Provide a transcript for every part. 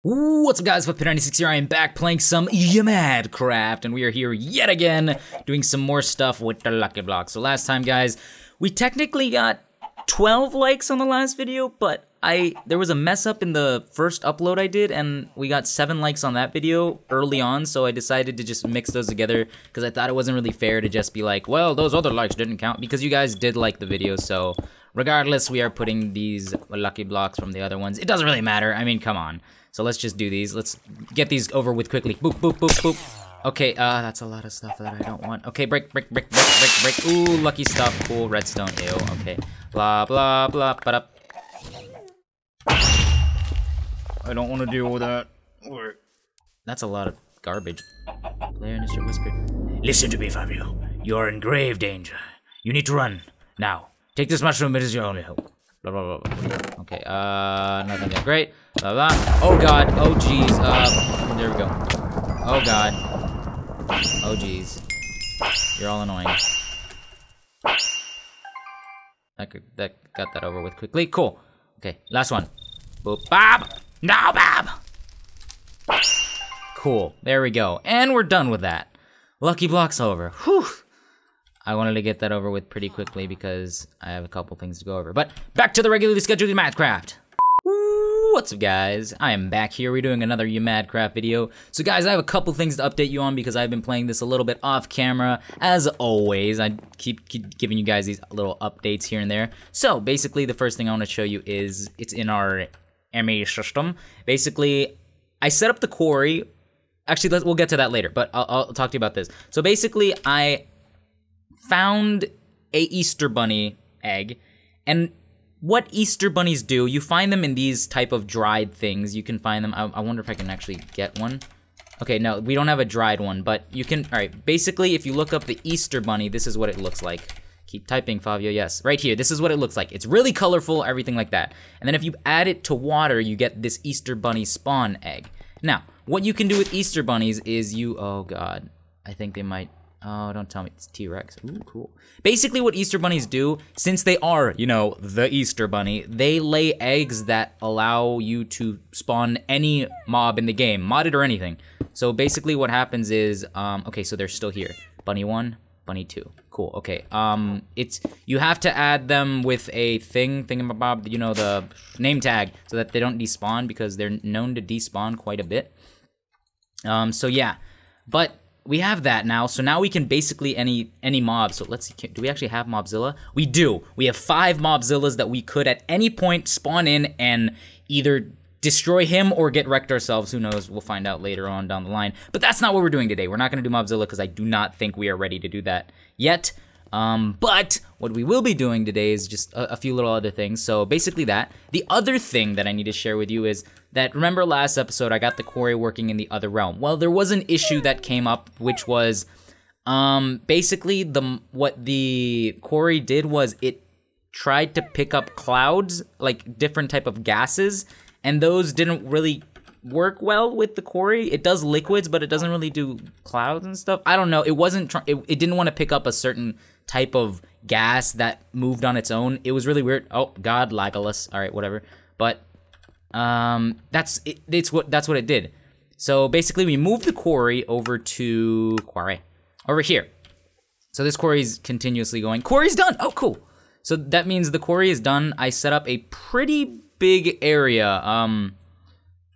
What's up guys, Pip96 here. I am back playing some YouMadCraft, and we are here yet again doing some more stuff with the Lucky Block. So last time guys, we technically got 12 likes on the last video, but there was a mess up in the first upload I did, and we got 7 likes on that video early on, so I decided to just mix those together, because I thought it wasn't really fair to just be like, well, those other likes didn't count, because you guys did like the video, so regardless, we are putting these Lucky Blocks from the other ones. It doesn't really matter, I mean, come on. So let's just do these. Let's get these over with quickly. Boop, boop, boop, boop. Okay, that's a lot of stuff that I don't want. Okay, break. Ooh, lucky stuff. Cool, redstone. Ew, okay. Blah, blah, blah, ba-da. I don't want to deal with that. That's a lot of garbage. Player initial whisper. Listen to me, Fabio. You're in grave danger. You need to run. Now, take this mushroom, it is your only hope. Blah, blah, blah, blah. Okay, nothing that great. Blah, blah. Oh god, oh jeez, there we go. Oh god. Oh jeez. You're all annoying. That got that over with quickly. Cool. Okay, last one. Boop, Bob! No, Bob! Cool, there we go. And we're done with that. Lucky Block's over. Whew! I wanted to get that over with pretty quickly because I have a couple things to go over. But back to the regularly scheduled YouMadCraft. What's up guys? I am back here. We're doing another YouMadCraft video. So guys, I have a couple things to update you on because I've been playing this a little bit off camera. As always, I keep giving you guys these little updates here and there. So basically the first thing I want to show you is it's in our ME system. Basically, I set up the quarry. Actually, we'll get to that later, but I'll talk to you about this. So basically, I found a Easter bunny egg, and what Easter bunnies do, you find them in these type of dried things. You can find them, I wonder if I can actually get one. Okay, no, we don't have a dried one, but you can, all right, basically if you look up the Easter bunny, this is what it looks like. Keep typing, Fabio, yes. Right here, this is what it looks like. It's really colorful, everything like that. And then if you add it to water, you get this Easter bunny spawn egg. Now, what you can do with Easter bunnies is oh god, I think they might, oh, don't tell me it's T-Rex. Ooh, cool. Basically what Easter bunnies do, since they are, you know, the Easter bunny, they lay eggs that allow you to spawn any mob in the game, modded or anything. So basically what happens is, okay, so they're still here. Bunny 1, bunny 2. Cool, okay. You have to add them with a thingamabob, you know, the name tag, so that they don't despawn, because they're known to despawn quite a bit. So yeah, but we have that now, so now we can basically any mob. So let's see, do we actually have Mobzilla? We do. We have 5 Mobzillas that we could at any point spawn in and either destroy him or get wrecked ourselves. Who knows? We'll find out later on down the line. But that's not what we're doing today. We're not going to do Mobzilla because I do not think we are ready to do that yet. But what we will be doing today is just a few little other things. So basically that. The other thing that I need to share with you is that, remember last episode I got the quarry working in the other realm. Well, there was an issue that came up, which was basically what the quarry did was it tried to pick up clouds, like different type of gases, and those didn't really work well with the quarry. It does liquids, but it doesn't really do clouds and stuff. I don't know. It wasn't. It didn't want to pick up a certain type of gas that moved on its own. It was really weird. Oh God, Legolas. All right, whatever. But that's it. That's what it did. So basically, we moved the quarry over here. So this quarry's continuously going. Quarry's done. Oh, cool. So that means the quarry is done. I set up a pretty big area.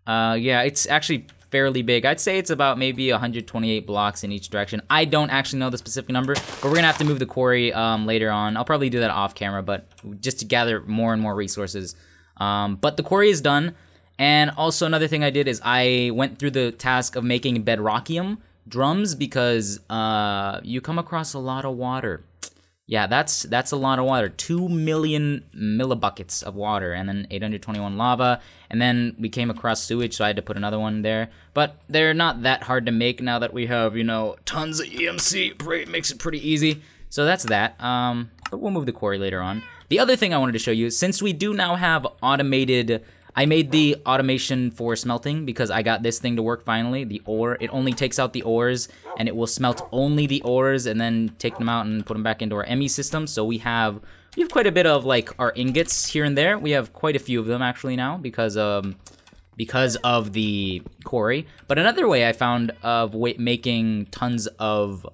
Yeah, it's actually fairly big. I'd say it's about maybe 128 blocks in each direction. I don't actually know the specific number, but we're gonna have to move the quarry later on. I'll probably do that off camera, but just to gather more and more resources. But the quarry is done, and also another thing I did is I went through the task of making bedrockium drums because you come across a lot of water. Yeah, that's a lot of water. 2 million millibuckets of water, and then 821 lava, and then we came across sewage, so I had to put another one there. But they're not that hard to make now that we have, you know, tons of EMC. Makes it pretty easy. So that's that. But we'll move the quarry later on. The other thing I wanted to show you, since we do now have automated, I made the automation for smelting because I got this thing to work finally, the ore. It only takes out the ores, and it will smelt only the ores and then take them out and put them back into our ME system. So we have quite a bit of like our ingots here and there. We have quite a few of them actually now because because of the quarry. But another way I found of making tons of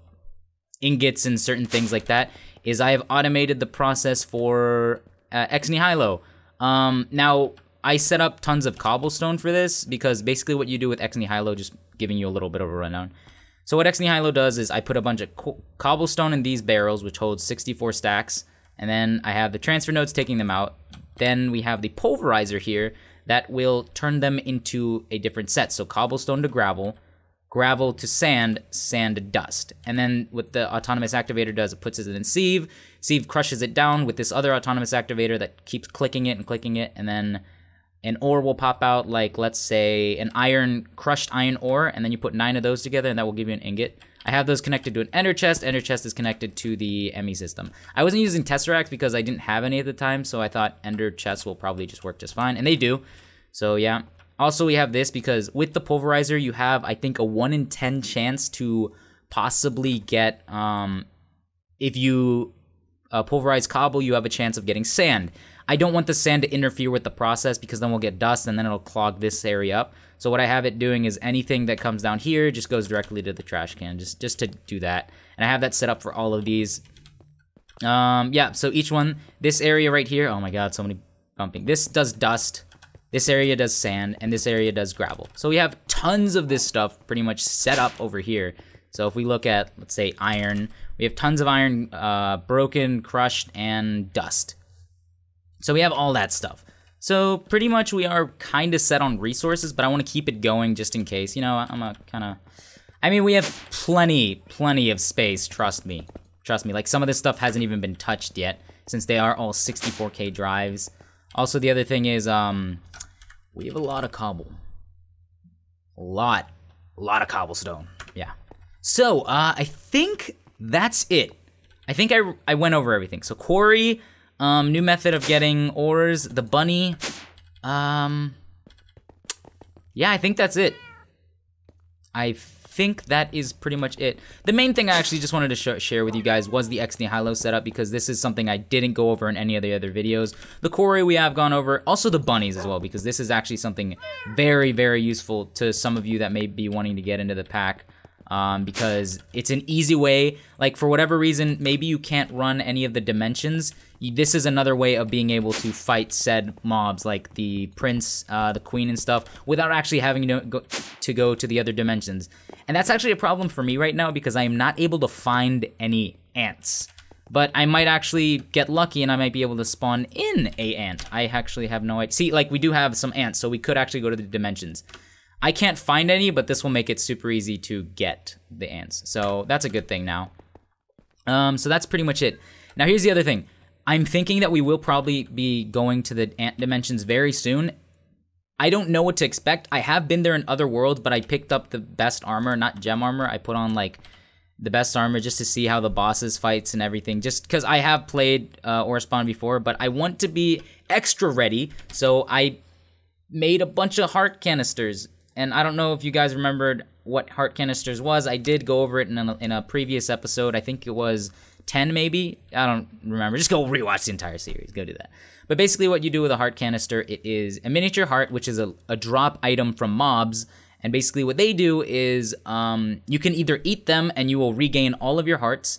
ingots and certain things like that is I have automated the process for ex nihilo. Now, I set up tons of cobblestone for this because basically what you do with ex nihilo, just giving you a little bit of a rundown. So what ex nihilo does is I put a bunch of cobblestone in these barrels, which holds 64 stacks, and then I have the transfer nodes taking them out. Then we have the pulverizer here that will turn them into a different set. So cobblestone to gravel, gravel to sand, sand to dust. And then what the autonomous activator does, it puts it in sieve. Sieve crushes it down with this other autonomous activator that keeps clicking it, and then an ore will pop out, like let's say an crushed iron ore, and then you put 9 of those together and that will give you an ingot. I have those connected to an ender chest. Ender chest is connected to the ME system. I wasn't using tesseracts because I didn't have any at the time, so I thought ender chests will probably just work just fine, and they do. So yeah. Also, we have this because with the pulverizer, you have, I think, a 1 in 10 chance to possibly get, if you pulverize cobble, you have a chance of getting sand. I don't want the sand to interfere with the process because then we'll get dust and then it'll clog this area up. So what I have it doing is anything that comes down here just goes directly to the trash can, just to do that. And I have that set up for all of these. Yeah, so each one, this area right here, oh my god, so many bumping. This does dust, this area does sand, and this area does gravel. So we have tons of this stuff pretty much set up over here. So if we look at, let's say, iron, we have tons of iron broken, crushed, and dust. So we have all that stuff. So pretty much we are kind of set on resources, but I want to keep it going just in case. You know, I'm a kind of... I mean, we have plenty of space, trust me. Trust me, like some of this stuff hasn't even been touched yet, since they are all 64K drives. Also, the other thing is, we have a lot of cobble. A lot of cobblestone, yeah. So, I think that's it. I think I went over everything. So quarry... new method of getting ores, the bunny. Yeah, I think that's it. I think that is pretty much it. The main thing I actually just wanted to share with you guys was the ex nihilo setup because this is something I didn't go over in any of the other videos. The quarry we have gone over, also the bunnies as well, because this is actually something very, very useful to some of you that may be wanting to get into the pack. Because it's an easy way, like for whatever reason, maybe you can't run any of the dimensions. This is another way of being able to fight said mobs, like the prince, the queen and stuff, without actually having to go to the other dimensions. And that's actually a problem for me right now because I am not able to find any ants. But I might actually get lucky and I might be able to spawn in a ant. I actually have no idea. See, like we do have some ants, so we could actually go to the dimensions. I can't find any, but this will make it super easy to get the ants. So that's a good thing now. So that's pretty much it. Now here's the other thing. I'm thinking that we will probably be going to the ant dimensions very soon. I don't know what to expect. I have been there in other worlds, but I picked up the best armor, not gem armor. I put on like the best armor just to see how the bosses fights and everything. Just because I have played Ore Spawn before, but I want to be extra ready. So I made a bunch of heart canisters. And I don't know if you guys remembered what heart canisters was. I did go over it in a previous episode. I think it was 10 maybe. I don't remember. Just go rewatch the entire series. Go do that. But basically what you do with a heart canister, it is a miniature heart, which is a drop item from mobs. And basically what they do is you can either eat them and you will regain all of your hearts,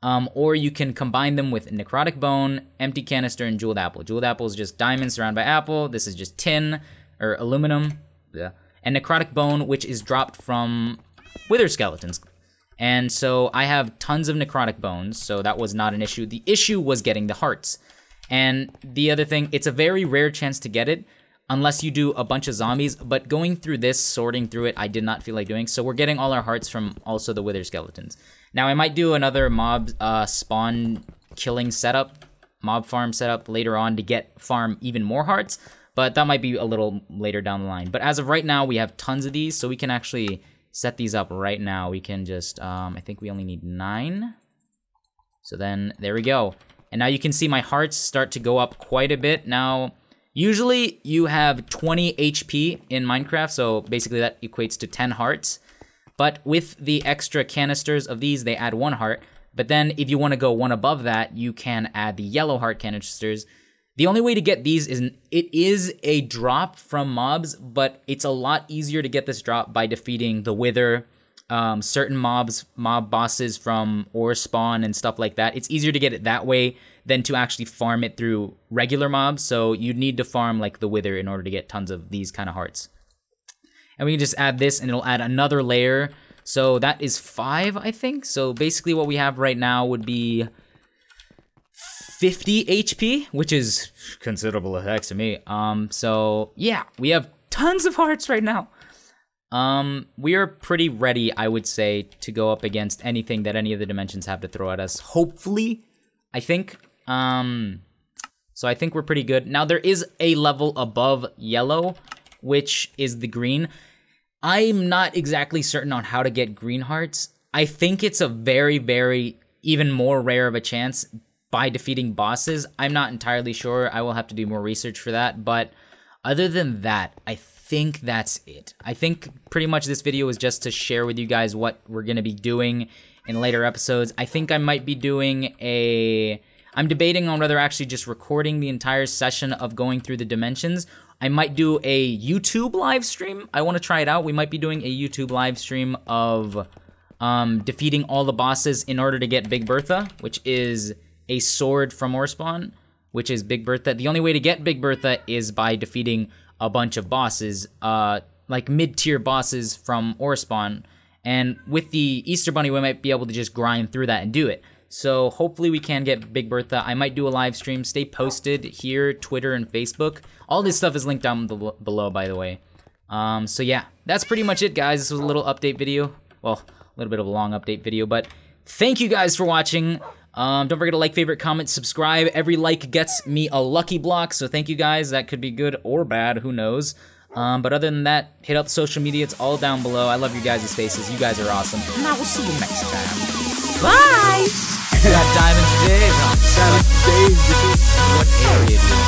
or you can combine them with necrotic bone, empty canister, and jeweled apple. Jeweled apple is just diamond surrounded by apple. This is just tin or aluminum. Yeah. And necrotic bone, which is dropped from wither skeletons. And so I have tons of necrotic bones, so that was not an issue. The issue was getting the hearts. And the other thing, it's a very rare chance to get it, unless you do a bunch of zombies, but going through this, sorting through it, I did not feel like doing. So we're getting all our hearts from also the wither skeletons. Now I might do another mob spawn killing setup, mob farm setup later on to farm even more hearts, but that might be a little later down the line. But as of right now, we have tons of these, so we can actually set these up right now. We can just, I think we only need 9. So then, there we go. And now you can see my hearts start to go up quite a bit. Now, usually you have 20 HP in Minecraft, so basically that equates to 10 hearts. But with the extra canisters of these, they add 1 heart. But then if you want to go one above that, you can add the yellow heart canisters. The only way to get these it is a drop from mobs, but it's a lot easier to get this drop by defeating the Wither, certain mob bosses from ore spawn and stuff like that. It's easier to get it that way than to actually farm it through regular mobs. So you'd need to farm like the Wither in order to get tons of these kind of hearts. And we can just add this and it'll add another layer. So that is 5, I think. So basically what we have right now would be 50 HP, which is considerable effects to me. So yeah, we have tons of hearts right now. We are pretty ready, I would say, to go up against anything that any of the dimensions have to throw at us. Hopefully, I think. So I think we're pretty good. Now there is a level above yellow, which is the green. I'm not exactly certain on how to get green hearts. I think it's a very, very even more rare of a chance by defeating bosses. I'm not entirely sure. I will have to do more research for that. But other than that, I think that's it. I think pretty much this video is just to share with you guys what we're going to be doing in later episodes. I think I might be doing I'm debating on whether actually just recording the entire session of going through the dimensions. I might do a YouTube live stream. I want to try it out. We might be doing a YouTube live stream of defeating all the bosses in order to get Big Bertha, which is a sword from ore spawn, which is Big Bertha. The only way to get Big Bertha is by defeating a bunch of bosses, like mid-tier bosses from ore spawn. And with the Easter Bunny, we might be able to just grind through that and do it. So hopefully we can get Big Bertha. I might do a live stream. Stay posted here, Twitter and Facebook. All this stuff is linked down below, by the way. So yeah, that's pretty much it, guys. This was a little update video. Well, a little bit of a long update video, but thank you guys for watching. Don't forget to like, favorite, comment, subscribe. Every like gets me a lucky block, so thank you guys. That could be good or bad, who knows. But other than that, hit up social media. It's all down below. I love you guys' faces. You guys are awesome. And I will see you next time. Bye! Got diamond today. 7 days. What area do you